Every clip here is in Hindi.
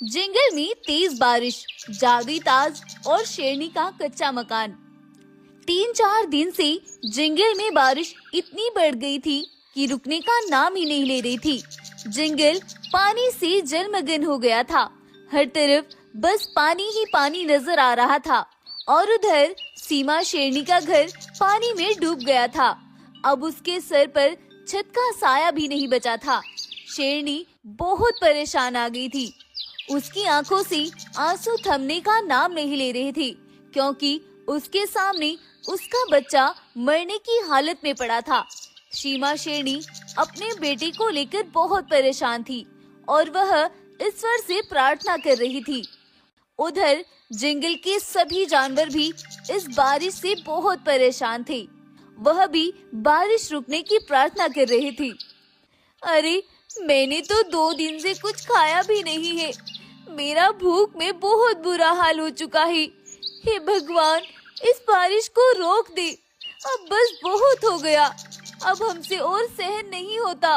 जंगल में तेज बारिश, जादुई ताज और शेरनी का कच्चा मकान। 3-4 दिन से जंगल में बारिश इतनी बढ़ गई थी कि रुकने का नाम ही नहीं ले रही थी। जंगल पानी से जलमग्न हो गया था। हर तरफ बस पानी ही पानी नजर आ रहा था और उधर सीमा शेरनी का घर पानी में डूब गया था। अब उसके सर पर छत का साया भी नहीं बचा था। शेरनी बहुत परेशान आ गई थी। उसकी आंखों से आंसू थमने का नाम नहीं ले रहे थे, क्योंकि उसके सामने उसका बच्चा मरने की हालत में पड़ा था। सीमा शेरनी अपने बेटे को लेकर बहुत परेशान थी और वह ईश्वर से प्रार्थना कर रही थी। उधर जंगल के सभी जानवर भी इस बारिश से बहुत परेशान थे। वह भी बारिश रुकने की प्रार्थना कर रहे थे। अरे, मैंने तो 2 दिन से कुछ खाया भी नहीं है। मेरा भूख में बहुत बुरा हाल हो चुका है। हे भगवान, इस बारिश को रोक दे। अब बस बहुत हो गया। अब हमसे और सहन नहीं होता।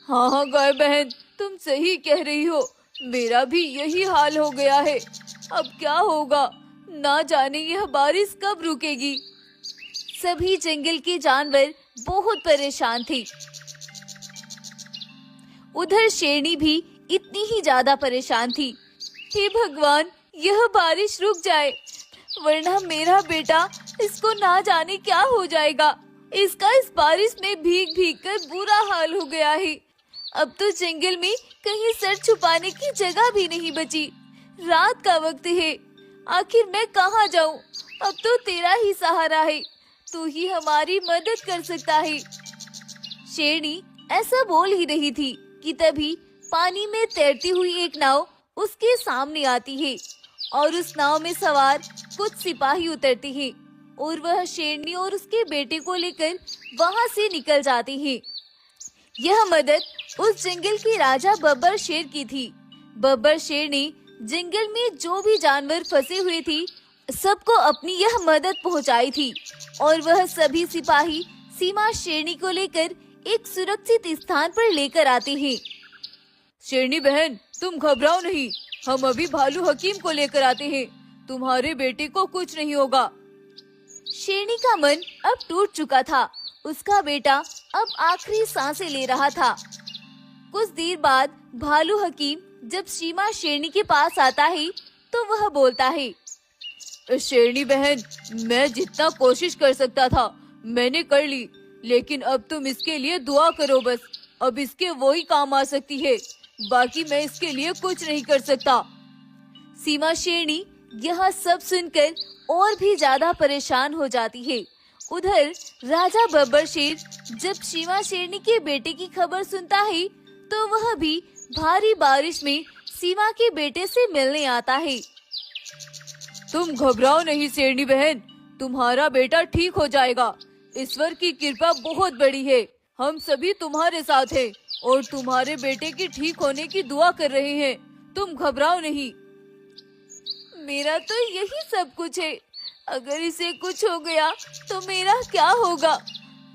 हाँ गाय बहन, तुम सही कह रही हो। मेरा भी यही हाल हो गया है। अब क्या होगा, ना जाने यह बारिश कब रुकेगी। सभी जंगल के जानवर बहुत परेशान थे। उधर शेरनी भी इतनी ही ज्यादा परेशान थी। हे भगवान, यह बारिश रुक जाए, वरना मेरा बेटा, इसको ना जाने क्या हो जाएगा। इसका इस बारिश में भीग भीग कर बुरा हाल हो गया है। अब तो जंगल में कहीं सर छुपाने की जगह भी नहीं बची। रात का वक्त है, आखिर मैं कहाँ जाऊँ। अब तो तेरा ही सहारा है, तू ही हमारी मदद कर सकता है। शेरनी ऐसा बोल ही रही थी कि तभी पानी में तैरती हुई एक नाव उसके सामने आती है और उस नाव में सवार कुछ सिपाही उतरते हैं और वह शेरनी और उसके बेटे को लेकर वहां से निकल जाते हैं। यह मदद उस जंगल के राजा बब्बर शेर की थी। बब्बर शेर ने जंगल में जो भी जानवर फंसे हुए थे, सबको अपनी यह मदद पहुंचाई थी और वह सभी सिपाही सीमा शेरनी को लेकर एक सुरक्षित स्थान पर लेकर आते हैं। शेरनी बहन, तुम घबराओ नहीं, हम अभी भालू हकीम को लेकर आते हैं। तुम्हारे बेटे को कुछ नहीं होगा। शेरनी का मन अब टूट चुका था। उसका बेटा अब आखिरी सांसें ले रहा था। कुछ देर बाद भालू हकीम जब सीमा शेरनी के पास आता है तो वह बोलता है, शेरनी बहन, मैं जितना कोशिश कर सकता था मैंने कर ली, लेकिन अब तुम इसके लिए दुआ करो बस। अब इसके वो ही काम आ सकती है, बाकी मैं इसके लिए कुछ नहीं कर सकता। सीमा शेरनी यह सब सुनकर और भी ज्यादा परेशान हो जाती है। उधर राजा बब्बर शेर जब सीमा शेरनी के बेटे की खबर सुनता है तो वह भी भारी बारिश में सीमा के बेटे से मिलने आता है। तुम घबराओ नहीं शेरनी बहन, तुम्हारा बेटा ठीक हो जाएगा। ईश्वर की कृपा बहुत बड़ी है। हम सभी तुम्हारे साथ हैं और तुम्हारे बेटे की ठीक होने की दुआ कर रहे हैं। तुम घबराओ नहीं। मेरा तो यही सब कुछ है। अगर इसे कुछ हो गया तो मेरा क्या होगा?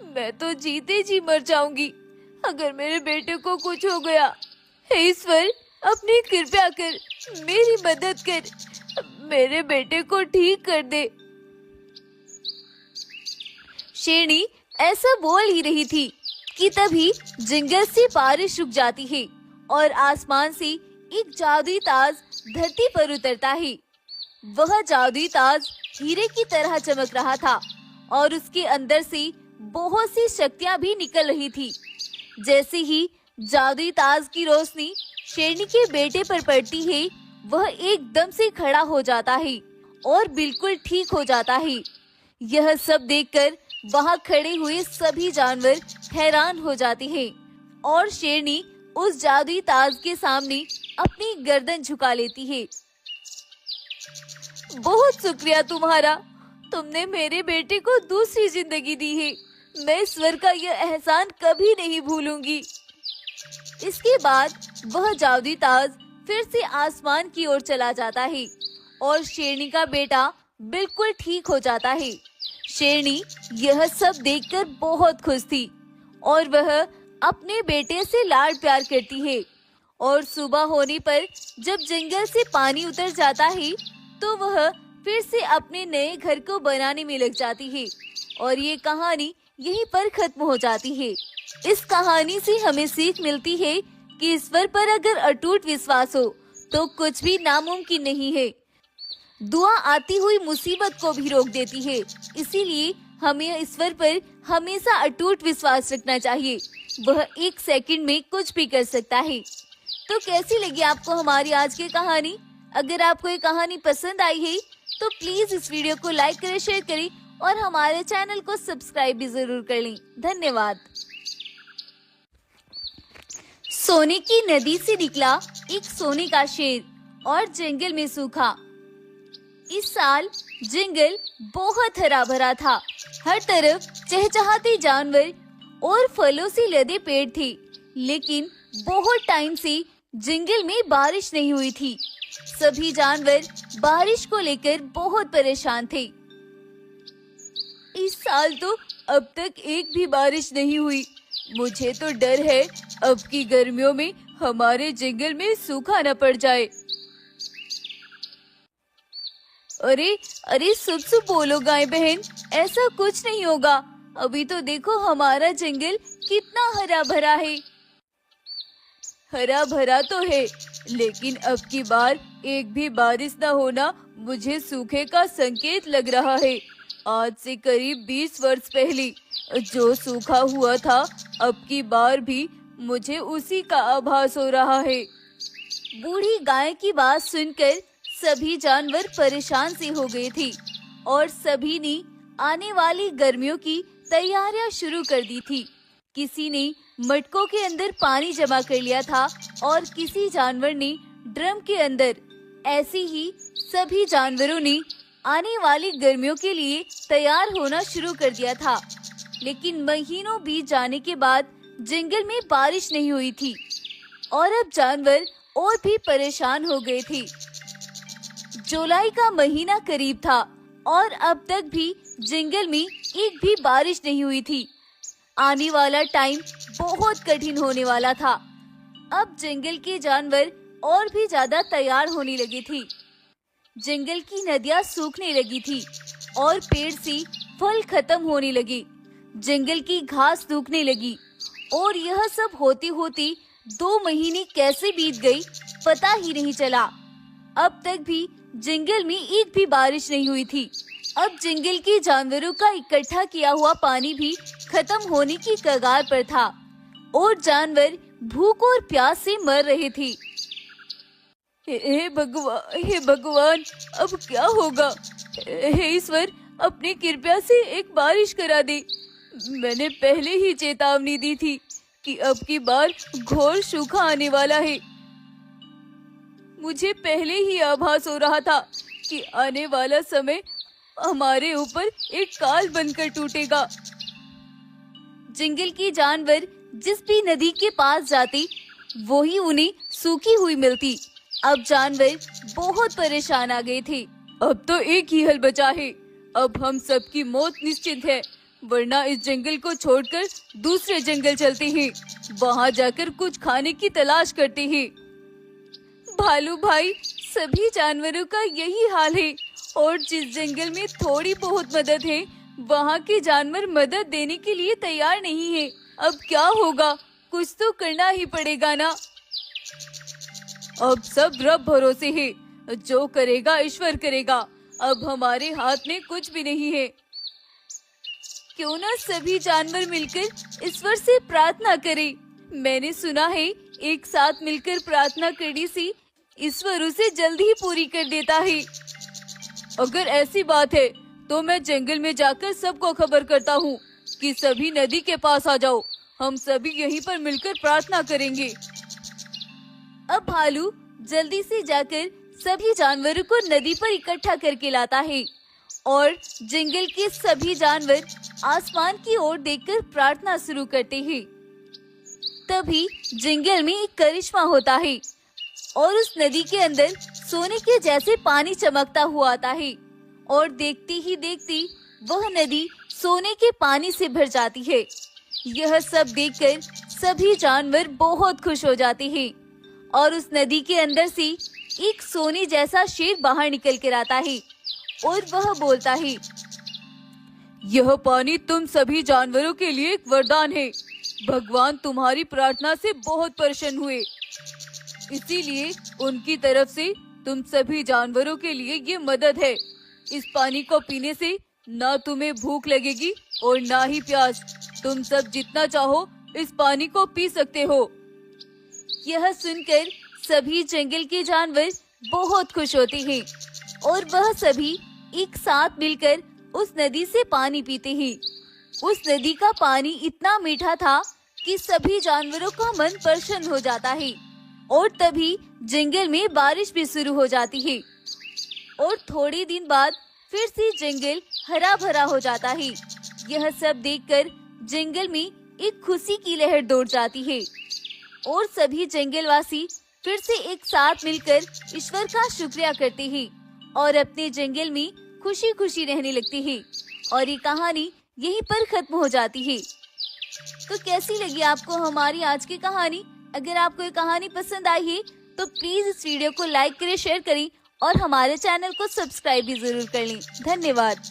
मैं तो जीते जी मर जाऊंगी अगर मेरे बेटे को कुछ हो गया। हे ईश्वर, अपनी कृपा कर, मेरी मदद कर, मेरे बेटे को ठीक कर दे। शेरनी ऐसा बोल ही रही थी कि तभी जंगल से बारिश रुक जाती है और आसमान से एक जादुई ताज धरती पर उतरता है। वह जादुई ताज हीरे की तरह चमक रहा था और उसके अंदर से बहुत सी शक्तियां भी निकल रही थी। जैसे ही जादुई ताज की रोशनी शेरनी के बेटे पर पड़ती है, वह एकदम से खड़ा हो जाता है और बिल्कुल ठीक हो जाता है। यह सब देखकर वहां खड़े हुए सभी जानवर हैरान हो जाते हैं और शेरनी उस जादुई ताज के सामने अपनी गर्दन झुका लेती है। बहुत शुक्रिया तुम्हारा, तुमने मेरे बेटे को दूसरी जिंदगी दी है। मैं ईश्वर का यह एहसान कभी नहीं भूलूंगी। इसके बाद वह जादुई ताज फिर से आसमान की ओर चला जाता है और शेरनी का बेटा बिल्कुल ठीक हो जाता है। शेरनी यह सब देखकर बहुत खुश थी और वह अपने बेटे से लाड प्यार करती है और सुबह होने पर जब जंगल से पानी उतर जाता है तो वह फिर से अपने नए घर को बनाने में लग जाती है और ये कहानी यहीं पर खत्म हो जाती है। इस कहानी से हमें सीख मिलती है कि ईश्वर पर अगर अटूट विश्वास हो तो कुछ भी नामुमकिन नहीं है। दुआ आती हुई मुसीबत को भी रोक देती है, इसीलिए हमें ईश्वर पर हमेशा अटूट विश्वास रखना चाहिए। वह एक सेकंड में कुछ भी कर सकता है। तो कैसी लगी आपको हमारी आज की कहानी? अगर आपको ये कहानी पसंद आई है तो प्लीज इस वीडियो को लाइक करें, शेयर करें और हमारे चैनल को सब्सक्राइब भी जरूर कर लें। धन्यवाद। सोने की नदी से निकला एक सोने का शेर और जंगल में सूखा। इस साल जंगल बहुत हरा भरा था। हर तरफ चहचहाते जानवर और फलों से लदे पेड़ थे, लेकिन बहुत टाइम से जंगल में बारिश नहीं हुई थी। सभी जानवर बारिश को लेकर बहुत परेशान थे। इस साल तो अब तक एक भी बारिश नहीं हुई। मुझे तो डर है अब की गर्मियों में हमारे जंगल में सूखा न पड़ जाए। अरे अरे सुब बोलो गाय बहन, ऐसा कुछ नहीं होगा। अभी तो देखो हमारा जंगल कितना हरा भरा है। हरा भरा तो है, लेकिन अब की बार एक भी बारिश न होना मुझे सूखे का संकेत लग रहा है। आज से करीब 20 वर्ष पहले जो सूखा हुआ था, अब की बार भी मुझे उसी का आभास हो रहा है। बूढ़ी गाय की बात सुनकर सभी जानवर परेशान से हो गए थे और सभी ने आने वाली गर्मियों की तैयारियां शुरू कर दी थी। किसी ने मटकों के अंदर पानी जमा कर लिया था और किसी जानवर ने ड्रम के अंदर। ऐसे ही सभी जानवरों ने आने वाली गर्मियों के लिए तैयार होना शुरू कर दिया था। लेकिन महीनों बीत जाने के बाद जंगल में बारिश नहीं हुई थी और अब जानवर और भी परेशान हो गए थे। जुलाई का महीना करीब था और अब तक भी जंगल में एक भी बारिश नहीं हुई थी। आने वाला टाइम बहुत कठिन होने वाला था। अब जंगल के जानवर और भी ज्यादा तैयार होने लगे थे। जंगल की नदियां सूखने लगी थी और पेड़ से फल खत्म होने लगे। जंगल की घास सूखने लगी और यह सब होते होते 2 महीने कैसे बीत गई पता ही नहीं चला। अब तक भी जंगल में एक भी बारिश नहीं हुई थी। अब जंगल के जानवरों का इकट्ठा किया हुआ पानी भी खत्म होने की कगार पर था और जानवर भूख और प्यास से मर रहे थे। हे भगवान, अब क्या होगा? हे ईश्वर, अपनी कृपा से एक बारिश करा दे। मैंने पहले ही चेतावनी दी थी कि अब की बार घोर सूखा आने वाला है। मुझे पहले ही आभास हो रहा था कि आने वाला समय हमारे ऊपर एक काल बनकर टूटेगा। जंगल के जानवर जिस भी नदी के पास जाते वो ही उन्हें सूखी हुई मिलती। अब जानवर बहुत परेशान आ गए थे। अब तो एक ही हल बचा है। अब हम सबकी मौत निश्चित है, वरना इस जंगल को छोड़कर दूसरे जंगल चलते हैं। वहाँ जाकर कुछ खाने की तलाश करते हैं। भालू भाई, सभी जानवरों का यही हाल है और जिस जंगल में थोड़ी बहुत मदद है, वहाँ के जानवर मदद देने के लिए तैयार नहीं है। अब क्या होगा? कुछ तो करना ही पड़ेगा ना। अब सब रब भरोसे है, जो करेगा ईश्वर करेगा। अब हमारे हाथ में कुछ भी नहीं है। क्यों ना सभी जानवर मिलकर ईश्वर से प्रार्थना करें। मैंने सुना है एक साथ मिलकर प्रार्थना करने से ईश्वर उसे जल्दी ही पूरी कर देता है। अगर ऐसी बात है तो मैं जंगल में जाकर सबको खबर करता हूँ कि सभी नदी के पास आ जाओ। हम सभी यहीं पर मिलकर प्रार्थना करेंगे। अब भालू जल्दी से जाकर सभी जानवरों को नदी पर इकट्ठा करके लाता है और जंगल के सभी जानवर आसमान की ओर देखकर प्रार्थना शुरू करते हैं। तभी जंगल में एक करिश्मा होता है और उस नदी के अंदर सोने के जैसे पानी चमकता हुआ आता है और देखते ही देखते वह नदी सोने के पानी से भर जाती है। यह सब देखकर सभी जानवर बहुत खुश हो जाते हैं। और उस नदी के अंदर से एक सोने जैसा शेर बाहर निकल कर आता है और वह बोलता है, यह पानी तुम सभी जानवरों के लिए एक वरदान है। भगवान तुम्हारी प्रार्थना से बहुत प्रसन्न हुए, इसीलिए उनकी तरफ से तुम सभी जानवरों के लिए ये मदद है। इस पानी को पीने से ना तुम्हें भूख लगेगी और ना ही प्यास। तुम सब जितना चाहो इस पानी को पी सकते हो। यह सुनकर सभी जंगल के जानवर बहुत खुश होते हैं और वह सभी एक साथ मिलकर उस नदी से पानी पीते हैं। उस नदी का पानी इतना मीठा था कि सभी जानवरों का मन प्रसन्न हो जाता है और तभी जंगल में बारिश भी शुरू हो जाती है और थोड़े दिन बाद फिर से जंगल हरा भरा हो जाता है। यह सब देखकर जंगल में एक खुशी की लहर दौड़ जाती है और सभी जंगलवासी फिर से एक साथ मिलकर ईश्वर का शुक्रिया करते हैं और अपने जंगल में खुशी खुशी रहने लगते हैं। और ये कहानी यहीं पर खत्म हो जाती है। तो कैसी लगी आपको हमारी आज की कहानी? अगर आपको ये कहानी पसंद आई है तो प्लीज इस वीडियो को लाइक करें, शेयर करें और हमारे चैनल को सब्सक्राइब भी जरूर कर लें। धन्यवाद।